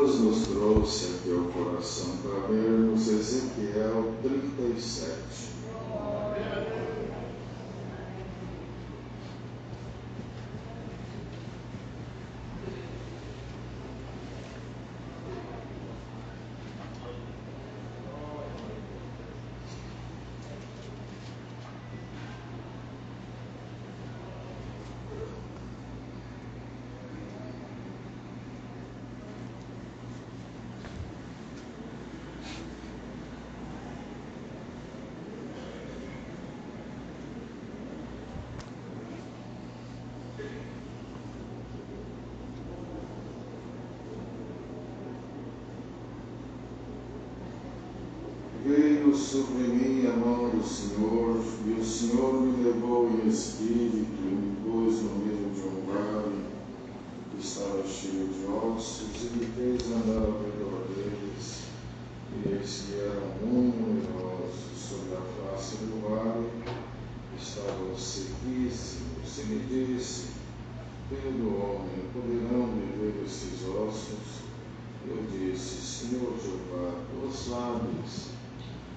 Deus nos trouxe aqui ao coração para lermos Ezequiel 37. Veio sobre mim a mão do Senhor, e o Senhor me levou em espírito e me pôs no meio de um vale que estava cheio de ossos, e me fez andar ao redor deles, e eis que eram muito numerosos. Sobre a face do vale estavam sequíssimos, e me disse: Filho do homem, poderão viver estes ossos? Eu disse: Senhor Jeová, tu sabes.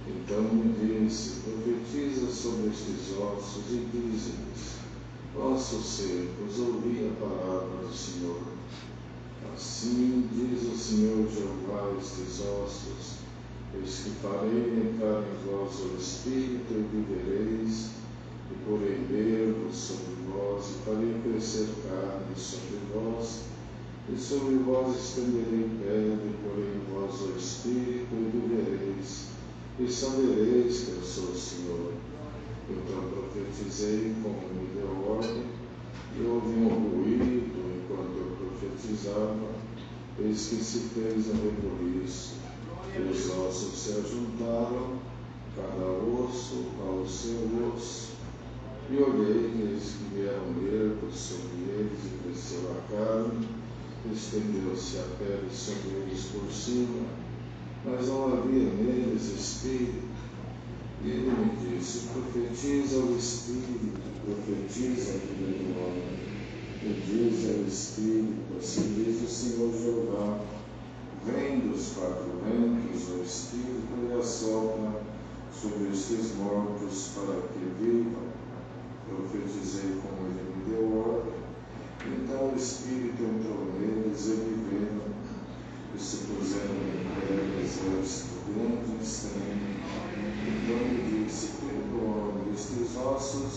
Então me disse: profetiza sobre estes ossos e dize-lhes: vossos secos, ouvi a palavra do Senhor. Assim diz o Senhor Jeová: estes ossos, eis que farei entrar em vós o Espírito e vivereis, e porei nervos sobre vós, e farei crescer carne sobre vós, e sobre vós estenderei pele, e porei em vós o Espírito e vivereis, e sabereis que eu sou o Senhor. Então profetizei como me deu ordem, e houve um ruído enquanto eu profetizava, eis que se fez um rebuliço, e os ossos se ajuntaram, cada osso ao seu osso. E olhei, e eis que vieram nervos sobre eles, e cresceu a carne, estendeu-se a pele sobre eles por cima, mas não havia neles espírito. E ele me disse: profetiza o Espírito, profetiza, filho do homem, e diz ao Espírito: assim diz o Senhor Jeová: vem dos quatro ventos o Espírito e assopra sobre estes mortos para que vivam. Profetizei como ele me deu ordem, então o Espírito entrou neles e viveram, e se puseram em pé um exército grande e estranho. Então me disse: filho do homem, estes ossos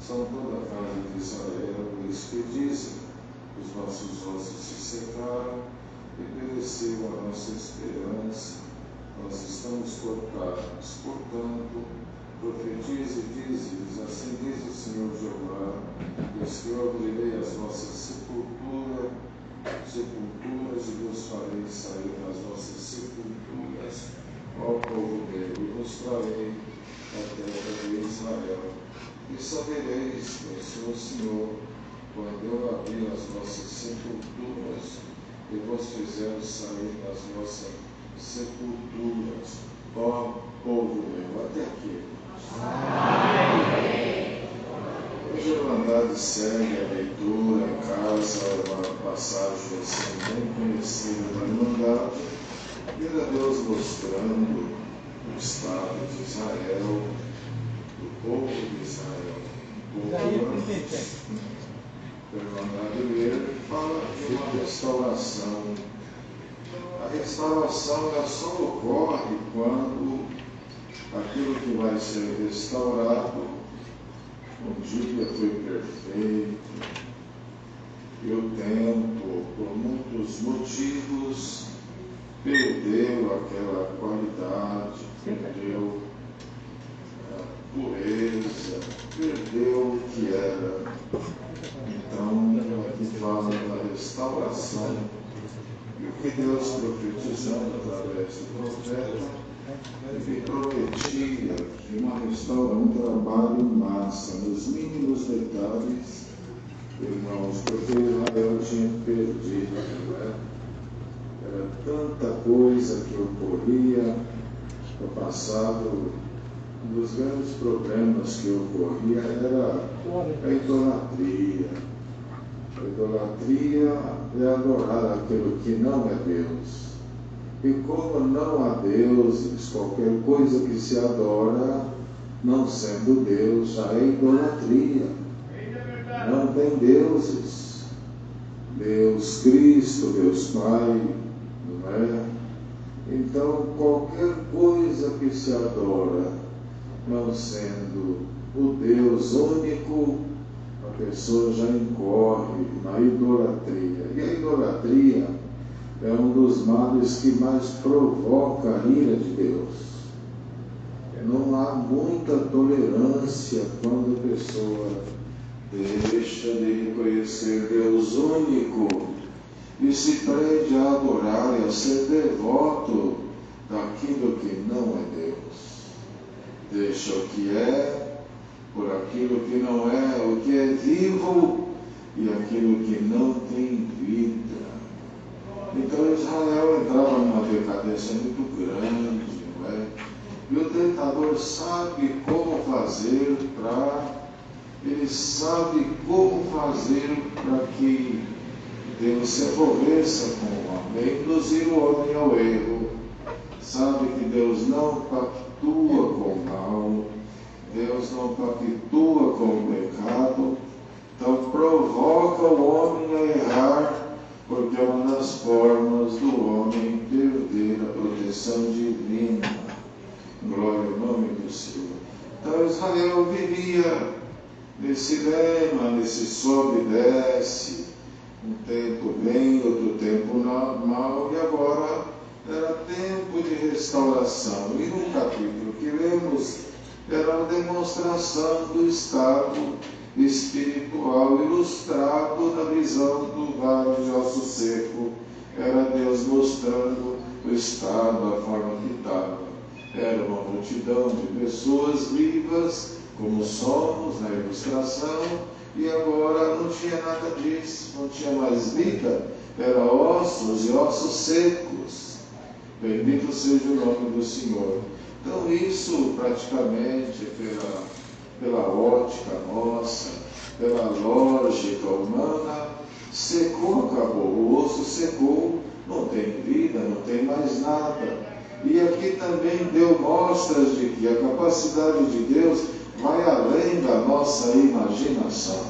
são toda a casa de Israel, eis que dizem: os nossos ossos se secaram, e pereceu a nossa esperança, nós estamos cortados. Portanto, profetize e dize-lhes: assim diz o Senhor Jeová: eis que eu abrirei as vossas sepulturas, e vos farei sair das vossas sepulturas, ó povo meu, e vos trarei a terra de Israel. E sabereis que eu sou o Senhor, quando eu abrir as vossas sepulturas, e vos fizer sair das vossas sepulturas, ó povo meu. Até aqui. Hoje a Irmandade segue a leitura em casa, uma passagem assim bem conhecida da Irmandade, e era Deus mostrando o estado de Israel, do povo de Israel. A Irmandade Verde fala de uma restauração. A restauração ela só ocorre quando aquilo que vai ser restaurado um dia foi perfeito, e o tempo, por muitos motivos, perdeu aquela qualidade, perdeu a pureza, perdeu o que era. Então, aqui fala da restauração, e o que Deus profetizando através do profeta, ele prometia que um trabalho em massa, nos mínimos detalhes, irmãos, porque Israel tinha perdido, né? Era tanta coisa que ocorria no passado. Um dos grandes problemas que ocorria era a idolatria. A idolatria é adorar aquilo que não é Deus. E como não há deuses, qualquer coisa que se adora, não sendo Deus, já é idolatria. Não tem deuses. Deus Cristo, Deus Pai, não é? Então, qualquer coisa que se adora, não sendo o Deus único, a pessoa já incorre na idolatria. E a idolatria é um dos males que mais provoca a ira de Deus. Não há muita tolerância quando a pessoa deixa de reconhecer Deus único e se prende a adorar e a ser devoto daquilo que não é Deus. Deixa o que é por aquilo que não é, o que é vivo e aquilo que não tem vida. Então Israel entrava numa decadência muito grande, não é? E o tentador sabe como fazer para que Deus se aborreça com o homem, induzir o homem ao erro. Sabe que Deus não pactua com o mal, Deus não pactua com o pecado, então provoca o homem a errar, porque é uma das formas do homem perder a proteção divina. Glória ao nome do Senhor. Então Israel vivia nesse lema, nesse sobe e desce, um tempo bem, outro tempo mal, e agora era tempo de restauração. E no capítulo que lemos, era uma demonstração do estado espiritual, ilustrado na visão do vale de osso seco. Era Deus mostrando o estado, a forma que estava. Era uma multidão de pessoas vivas, como somos na ilustração, e agora não tinha nada disso, não tinha mais vida, era ossos e ossos secos. Bendito seja o nome do Senhor. Então isso praticamente pela ótica nossa, pela lógica humana, secou, acabou. O osso secou, não tem vida, não tem mais nada. E aqui também deu mostras de que a capacidade de Deus vai além da nossa imaginação.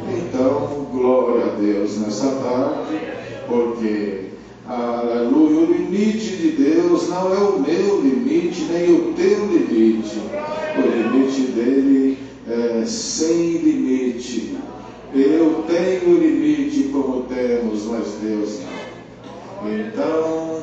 Então, glória a Deus nessa tarde, porque aleluia, o limite de Deus não é o meu limite, nem o teu limite. O limite dele é sem limite. Eu tenho limite como temos, mas Deus não. Então,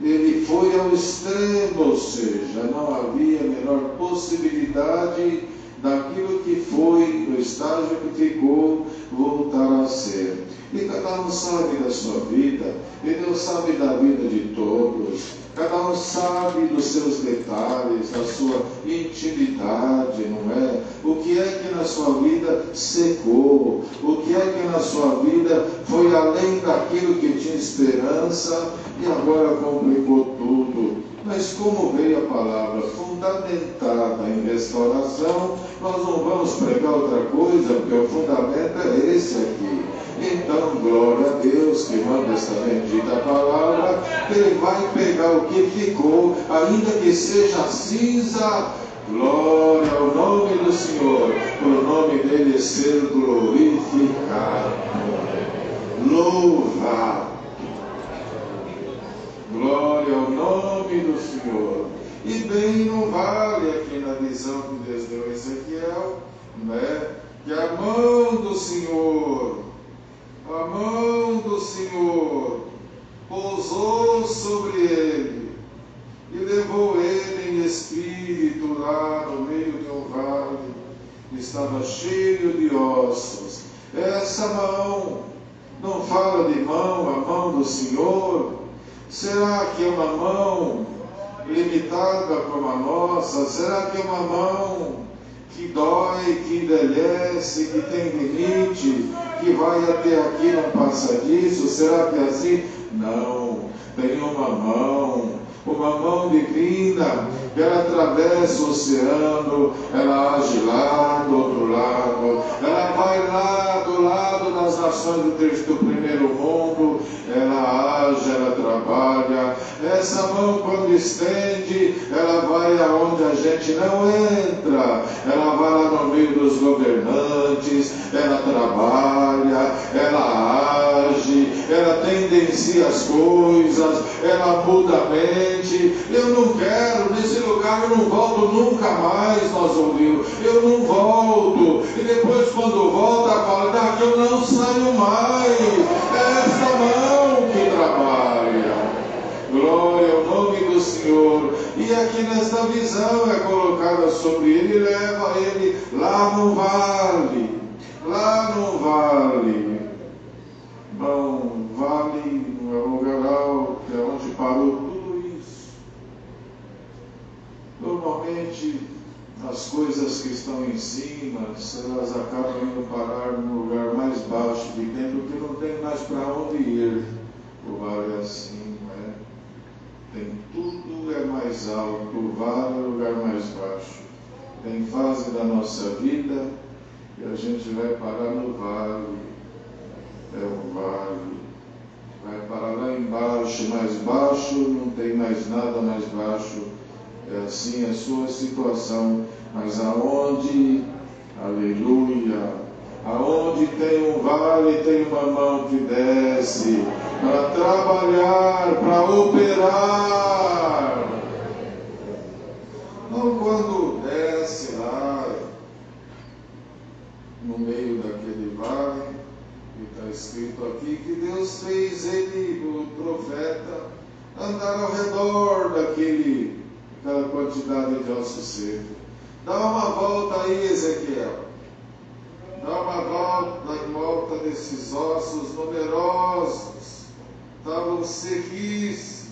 ele foi ao extremo, ou seja, não havia a menor possibilidade daquilo que foi, no estágio que ficou, voltar a ser. E cada um sabe da sua vida, e Deus sabe da vida de todos, cada um sabe dos seus detalhes, da sua intimidade, não é? O que é que na sua vida secou, o que é que na sua vida foi além daquilo que tinha esperança e agora complicou tudo. Mas como veio a palavra fundamentada em restauração, nós não vamos pregar outra coisa, porque o fundamento é esse aqui. Então, glória a Deus que manda esta bendita palavra, Ele vai pegar o que ficou, ainda que seja cinza. Glória ao nome do Senhor, por o nome dele ser glorificado, louvado. Glória ao nome do Senhor. E bem não vale aqui na visão que Deus deu a Ezequiel, né? Que a mão do Senhor pousou sobre ele e levou ele em espírito lá no meio de um vale que estava cheio de ossos. Essa mão não fala de mão, a mão do Senhor. Será que é uma mão limitada como a nossa? Será que é uma mão que dói, que envelhece, que tem limite, que vai até aqui e não passa disso? Será que é assim? Não, tem uma mão divina, ela atravessa o oceano, ela age lá do outro lado, ela vai lá do lado das nações do primeiro mundo, ela age, ela trabalha. Essa mão, quando estende, ela vai aonde a gente não entra, ela vai lá no meio dos governantes, ela trabalha, ela age, ela tendencia as coisas, ela muda a mente. Eu não quero, nesse lugar eu não volto nunca mais, nós ouvimos, eu não volto, e depois quando volta fala, daqui eu não saio mais, é essa mão que trabalha. Glória ao nome do Senhor. E aqui nesta visão é colocada sobre ele e leva ele lá no vale. Lá no vale. Bom, vale não é um lugar alto, é onde parou tudo isso. Normalmente as coisas que estão em cima, elas acabam indo parar no lugar mais baixo de dentro, porque não tem mais para onde ir. O vale é assim, né? Tem tudo é mais alto, o vale é o lugar mais baixo. Tem fase da nossa vida e a gente vai parar no vale. É o vale. Vai parar lá embaixo, mais baixo, não tem mais nada mais baixo. É assim a sua situação. Mas aonde, aleluia, aonde tem um vale, tem uma mão que desce para trabalhar, para operar. Não quando desce lá no meio daquele vale, e está escrito aqui que Deus fez ele, o profeta, andar ao redor daquela quantidade de ossos secos. Dá uma volta aí, Ezequiel. Dá uma volta em volta desses ossos numerosos. Estavam sequíssimos.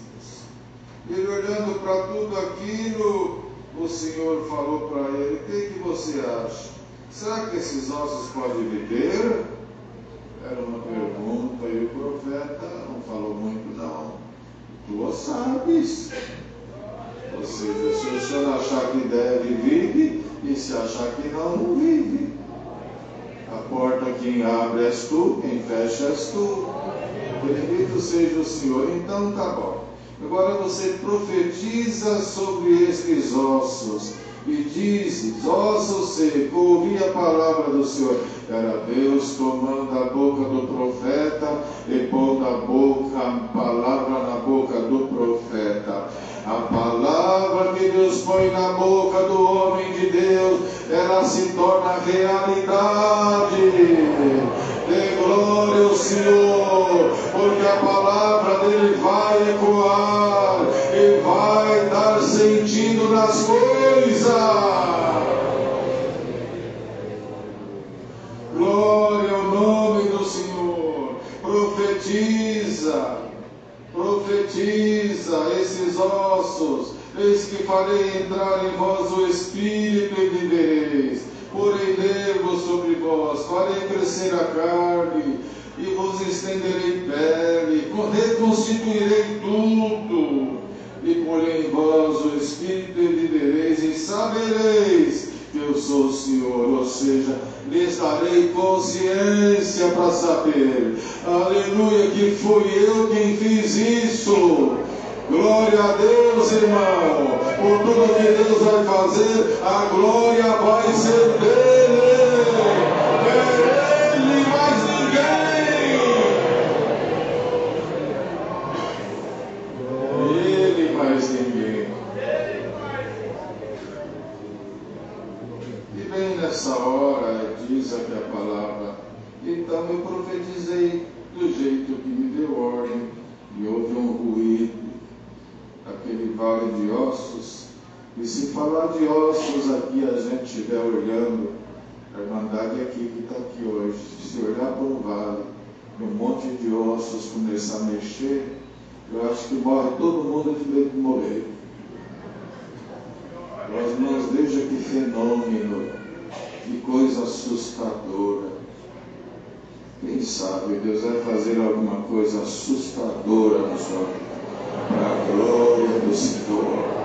Ele olhando para tudo aquilo, o Senhor falou para ele: o que você acha? Será que esses ossos podem viver? Era uma pergunta, e o profeta não falou muito não. Tu sabes. Ou seja, se o senhor achar que deve, vive, e se achar que não, não vive. A porta quem abre és tu, quem fecha és tu. Bendito seja o Senhor. Então tá bom. Agora você profetiza sobre estes ossos e dizes: ossos secos, ouvi a palavra do Senhor. Era Deus tomando a boca do profeta e pondo a palavra na boca do profeta. A palavra que Deus põe na boca do homem de Deus, ela se torna realidade. Dê glória ao Senhor, porque a palavra dele vai ecoar e vai dar sentido nas coisas. Glória ao nome do Senhor. Profetiza esses ossos. Eis que farei entrar em vós o Espírito e vivereis. Porei nervos sobre vós, farei crescer a carne e vos estenderei pele, reconstituirei tudo. E porei em vós o Espírito e vivereis, e sabereis que eu sou o Senhor. Ou seja, lhes darei consciência para saber, aleluia, que fui eu quem fiz isso. Glória a Deus, irmão. Por tudo que Deus vai fazer, a glória vai ser dele. É ele, mais ninguém. Ele, mais ninguém. E bem nessa hora, diz aqui a palavra: então eu profetizei do jeito que me deu ordem, e houve um ruído, aquele vale de ossos. E se falar de ossos aqui, a gente estiver olhando, a Irmandade aqui que está aqui hoje, se olhar para um vale, e um monte de ossos começar a mexer, eu acho que morre todo mundo de medo de morrer. Meus irmãos, veja que fenômeno, que coisa assustadora. Quem sabe Deus vai fazer alguma coisa assustadora na sua vida, para a glória do Senhor.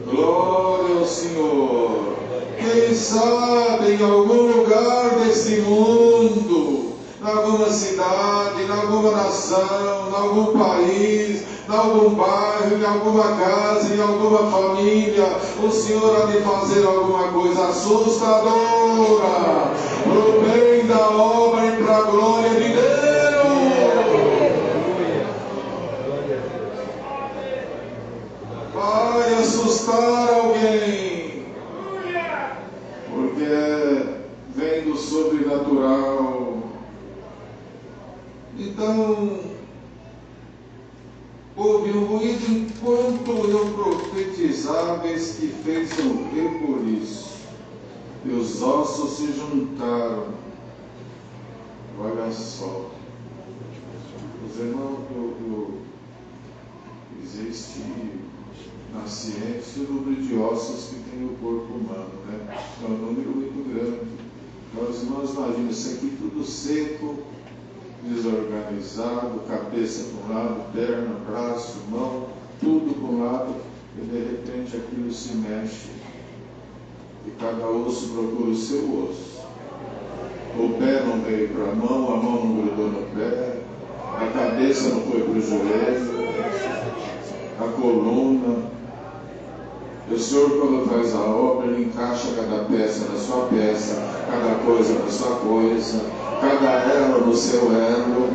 Glória ao Senhor. Quem sabe em algum lugar desse mundo, em alguma cidade, em alguma nação, em algum país, em algum bairro, em alguma casa, em alguma família, o Senhor há de fazer alguma coisa assustadora para o bem da obra e para a glória de Deus. Vai assustar alguém, porque vem do sobrenatural. Então, houve um ruído enquanto eu profetizava, eis que fez um reboliço, e os ossos se juntaram. Olha só, os irmãos, existe na ciência o número de ossos que tem o corpo humano, né? É um número muito grande. Então, os irmãos imaginam isso aqui tudo seco, desorganizado, cabeça para um lado, perna, braço, mão, tudo para um lado, e de repente aquilo se mexe, e cada osso procura o seu osso. O pé não veio para a mão não grudou no pé, a cabeça não foi para o joelho, a coluna. O Senhor, quando faz a obra, Ele encaixa cada peça na sua peça, cada coisa na sua coisa, cada elo no seu elo.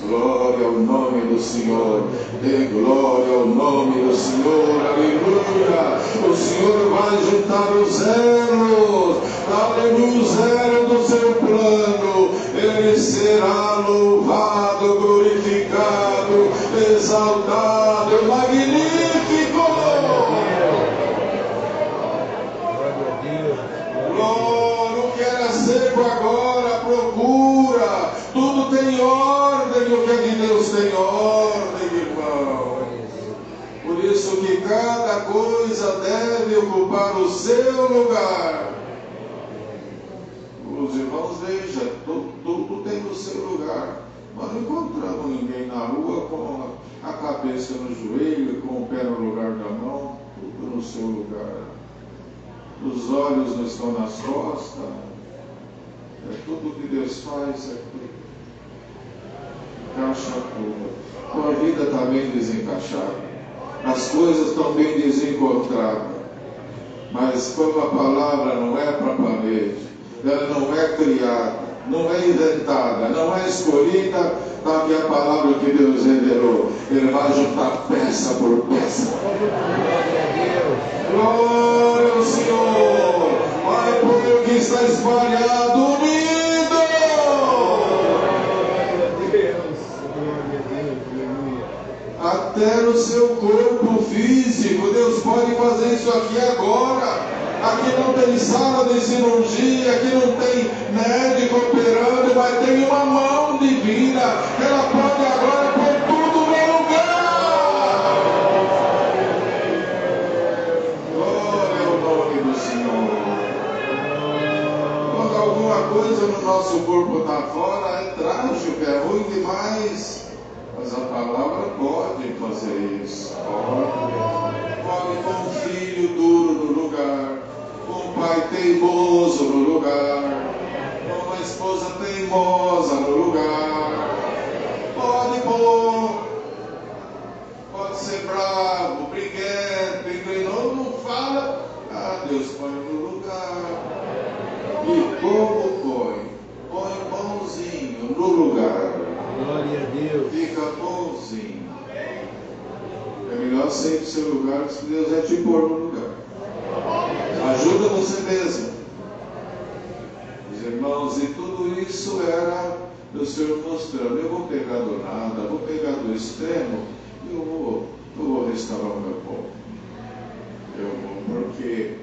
Glória ao nome do Senhor, dê glória ao nome do Senhor, aleluia. O Senhor vai juntar os elos, aleluia, os elos do seu plano. Ele será louvado, glorificado, exaltado, magnífico. Glória, o que era seco agora procura, tudo tem ordem, o que é de Deus tem ordem, irmão. Por isso que cada coisa deve ocupar o seu lugar. Os irmãos, veja, tudo tem o seu lugar. Nós não encontramos ninguém na rua com a cabeça no joelho, com o pé no lugar da mão, tudo no seu lugar. Os olhos não estão nas costas. É tudo que Deus faz aqui. Encaixa tudo. Tua vida está bem desencaixada. As coisas estão bem desencontradas. Mas como a palavra não é para a parede, ela não é criada, não é inventada, não é escolhida, está aqui a palavra que Deus revelou. Ele vai juntar peça por peça. Glória ao Senhor. Vai por o que está espalhado, unido. Até no seu corpo físico, Deus pode fazer isso aqui agora. Aqui não tem sala de cirurgia, aqui não tem médico operando, mas tem uma mão divina, que ela pode agora pôr tudo no lugar. Glória ao nome do Senhor. Quando alguma coisa no nosso corpo está fora, é trágico, é ruim demais. Mas a palavra pode fazer isso. Pode pôr um filho duro no lugar, um pai teimoso no lugar, uma esposa teimosa no lugar. Pode pôr, pode ser bravo, briguento, não fala. Deus põe no lugar. E como põe? Põe bonzinho no lugar. Glória a Deus. Fica bonzinho. É melhor sair do seu lugar, que Deus vai te pôr no lugar. Ajuda você mesmo. Os irmãos, e tudo isso era o Senhor mostrando. Eu vou pegar do nada, vou pegar do extremo, e eu vou restaurar o meu povo. Eu vou, porque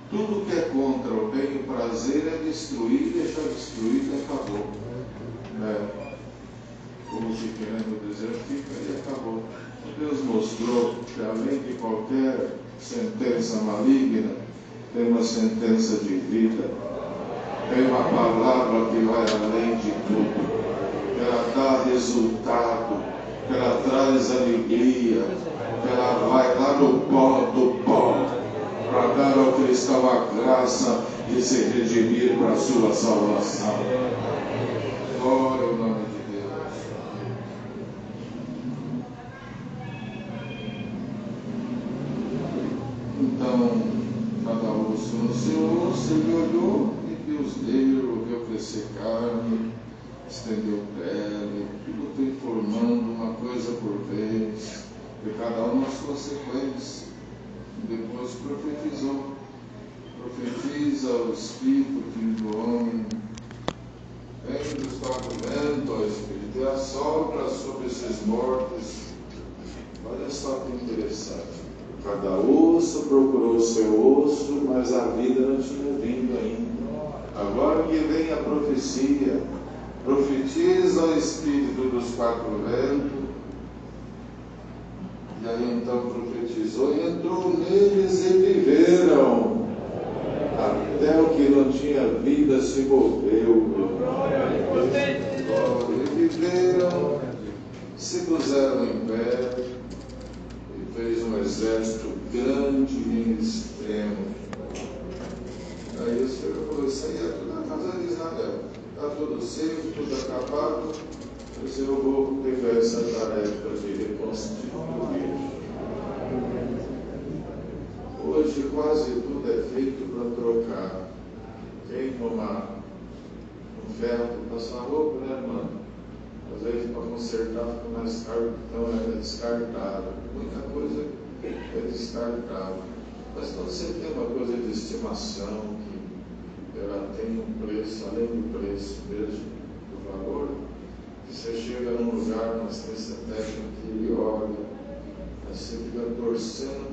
tudo que é contra o bem e o prazer é destruir, deixar destruído e acabou. Como se querendo dizer, fica e acabou. Deus mostrou que além de qualquer sentença maligna, tem uma sentença de vida, tem uma palavra que vai além de tudo, ela dá resultado, ela traz alegria, ela vai lá no pó do pó, para dar ao cristão a graça de se redimir para a sua salvação. Glória ao nome de Deus. Então, cada osso no seu osso, ele olhou e viu os nervos, viu crescer carne, estendeu pele, tudo foi formando uma coisa por vez, e cada um na sua sequência. Depois profetizou. Profetiza o Espírito do homem. Vem dos quatro ventos, ó Espírito, e assopra sobre esses mortos. Olha só que interessante. Cada osso procurou o seu osso, mas a vida não tinha vindo ainda. Agora que vem a profecia, profetiza o Espírito dos quatro ventos. E aí então profetizou e entrou neles e viveram. Até o que não tinha vida se moveu. E viveram, se puseram em pé, e fez um exército grande e extremo. Aí o Senhor falou: isso aí é tudo a casa de Israel. Está tudo seco, tudo acabado. Mas eu vou pegar essa tarefa de reconstituir. Hoje quase tudo é feito para trocar. Queima um ferro para passar roupa, né, irmão? Às vezes para consertar fica mais caro, então é descartável. Muita coisa é descartável. Mas quando você tem uma coisa de estimação, que ela tem um preço, além do preço mesmo, do valor, que você chega num lugar, numa ciência técnica, e olha, você fica torcendo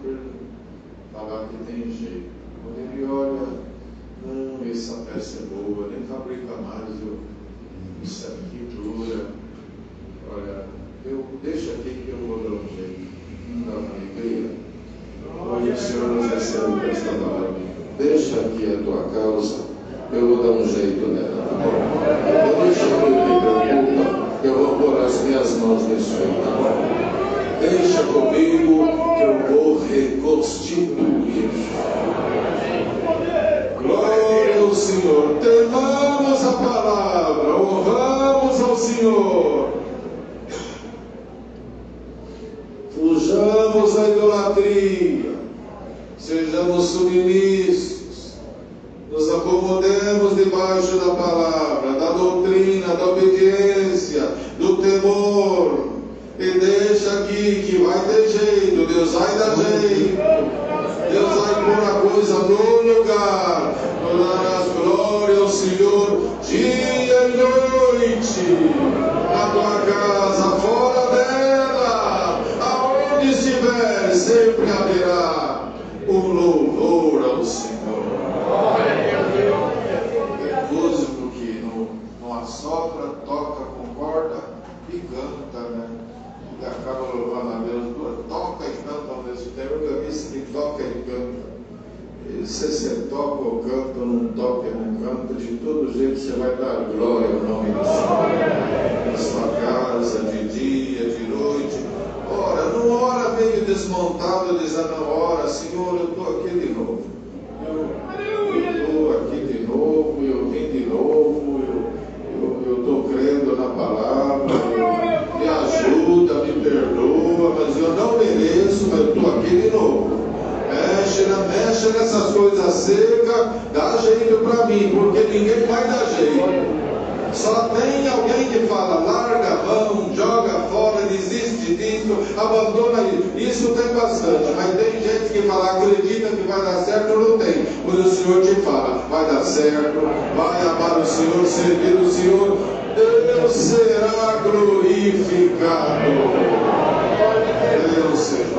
para falar que tem jeito. Quando ele olha, não, essa peça é boa, nem fabrica mais, isso aqui dura. Olha, deixa aqui que eu vou dar um jeito. Não dá uma alegria. Hoje o Senhor nos recebe com esta palavra. Deixa aqui a tua causa, eu vou dar um jeito nela, tá bom? Deixa que eu me preocupa, eu vou pôr as minhas mãos nisso aí, tá bom? Deixa comigo que eu vou reconstituir. Glória ao Senhor. Temamos a palavra, honramos ao Senhor. Fujamos da idolatria, sejamos submissos, nos acomodemos debaixo da palavra, da doutrina, da obediência, do temor. E deixa aqui que vai ter jeito, Deus vai dar jeito, Deus vai pôr a coisa no lugar, darás glória ao Senhor dia e noite, na tua casa, fora dela, aonde estiver, sempre haverá um louvor ao Senhor. Tem músico que não assopra, toca, concorda e canta, né? E acaba louvando a Deus, toca e canta ao mesmo tempo. Eu vi isso que toca e canta. E se você toca ou canta, ou não toca ou não canta, de todo jeito você vai dar glória ao nome do Senhor. Na sua casa, de dia, de noite. Ora, não ora meio desmontado, dizendo, não, ora, Senhor, eu estou aqui de novo. Eu estou aqui de novo, eu vim de novo, eu estou crendo na palavra, me ajuda, me perdoa, mas eu não mereço, mas eu estou aqui de novo. Mexe nessas coisas secas, dá jeito para mim, porque ninguém vai dar jeito. Só tem alguém que fala, larga a mão, joga fora, desiste disso, abandona isso. Isso tem bastante, mas tem gente que fala, acredita que vai dar certo, não tem. Quando o Senhor te fala, vai dar certo, vai amar o Senhor, servir o Senhor, Deus será glorificado. Deus será